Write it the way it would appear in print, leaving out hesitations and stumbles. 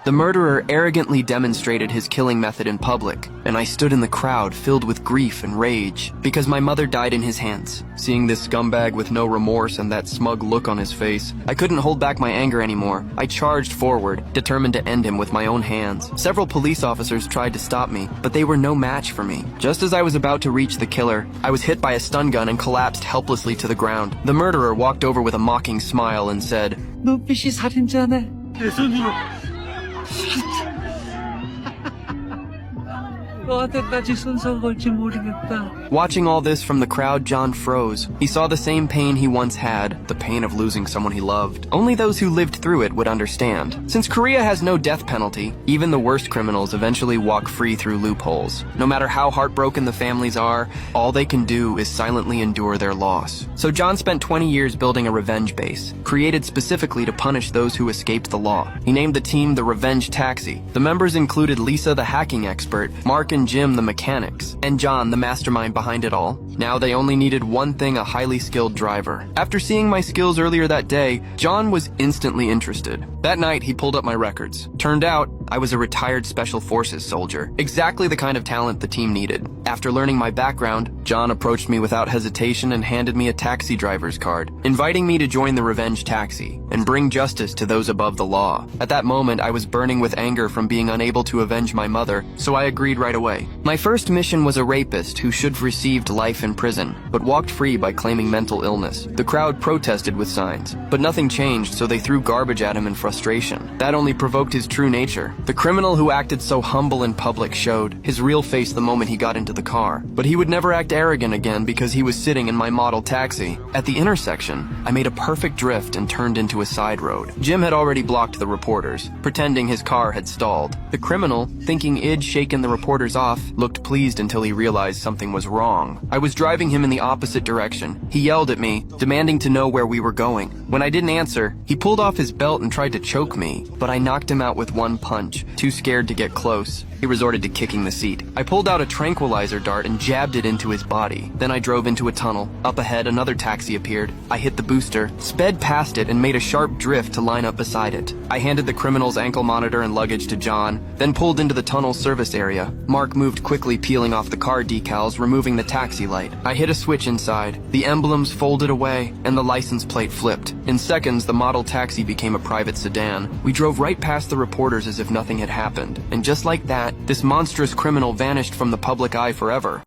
The murderer arrogantly demonstrated his killing method in public, and I stood in the crowd filled with grief and rage because my mother died in his hands. Seeing this scumbag with no remorse and that smug look on his face, I couldn't hold back my anger anymore. I charged forward, determined to end him with my own hands. Several police officers tried to stop me, but they were no match for me. Just as I was about to reach the killer, I was hit by a stun gun and collapsed helplessly to the ground. The murderer walked over with a mocking smile and said, 눈빛이 살인자네. 내 손으로. 너한테까지 손상 걸지 모르겠다. Watching all this from the crowd, John froze. He saw the same pain he once had, the pain of losing someone he loved. Only those who lived through it would understand. Since Korea has no death penalty, even the worst criminals eventually walk free through loopholes. No matter how heartbroken the families are, all they can do is silently endure their loss. So John spent 20 years building a revenge base, created specifically to punish those who escaped the law. He named the team the Revenge Taxi. The members included Lisa, the hacking expert, Mark and Jim, the mechanics, and John, the mastermind behind it all. Now they only needed one thing: a highly skilled driver. After seeing my skills earlier that day, John was instantly interested. That night, he pulled up my records. Turned out, I was a retired Special Forces soldier, exactly the kind of talent the team needed. After learning my background, John approached me without hesitation and handed me a taxi driver's card, inviting me to join the Revenge Taxi and bring justice to those above the law. At that moment, I was burning with anger from being unable to avenge my mother, so I agreed right away. My first mission was a rapist who should have received life in prison, but walked free by claiming mental illness. The crowd protested with signs, but nothing changed, so they threw garbage at him in frustration. That only provoked his true nature. The criminal who acted so humble in public showed his real face the moment he got into the car. But he would never act arrogant again because he was sitting in my model taxi. At the intersection, I made a perfect drift and turned into a side road. Jim had already blocked the reporters, pretending his car had stalled. The criminal, thinking I'd shaken the reporters off, looked pleased until he realized something was wrong. I was driving him in the opposite direction. He yelled at me, demanding to know where we were going. When I didn't answer, he pulled off his belt and tried to choke me, but I knocked him out with one punch. Too scared to get close, he resorted to kicking the seat. I pulled out a tranquilizer dart and jabbed it into his body. Then I drove into a tunnel. Up ahead, another taxi appeared. I hit the booster, sped past it, and made a sharp drift to line up beside it. I handed the criminal's ankle monitor and luggage to John, then pulled into the tunnel service area. Mark moved quickly, peeling off the car decals, removing the taxi light. I hit a switch inside. The emblems folded away, and the license plate flipped. In seconds, the model taxi became a private sedan. We drove right past the reporters as if nothing had happened. And just like that, this monstrous criminal vanished from the public eye forever.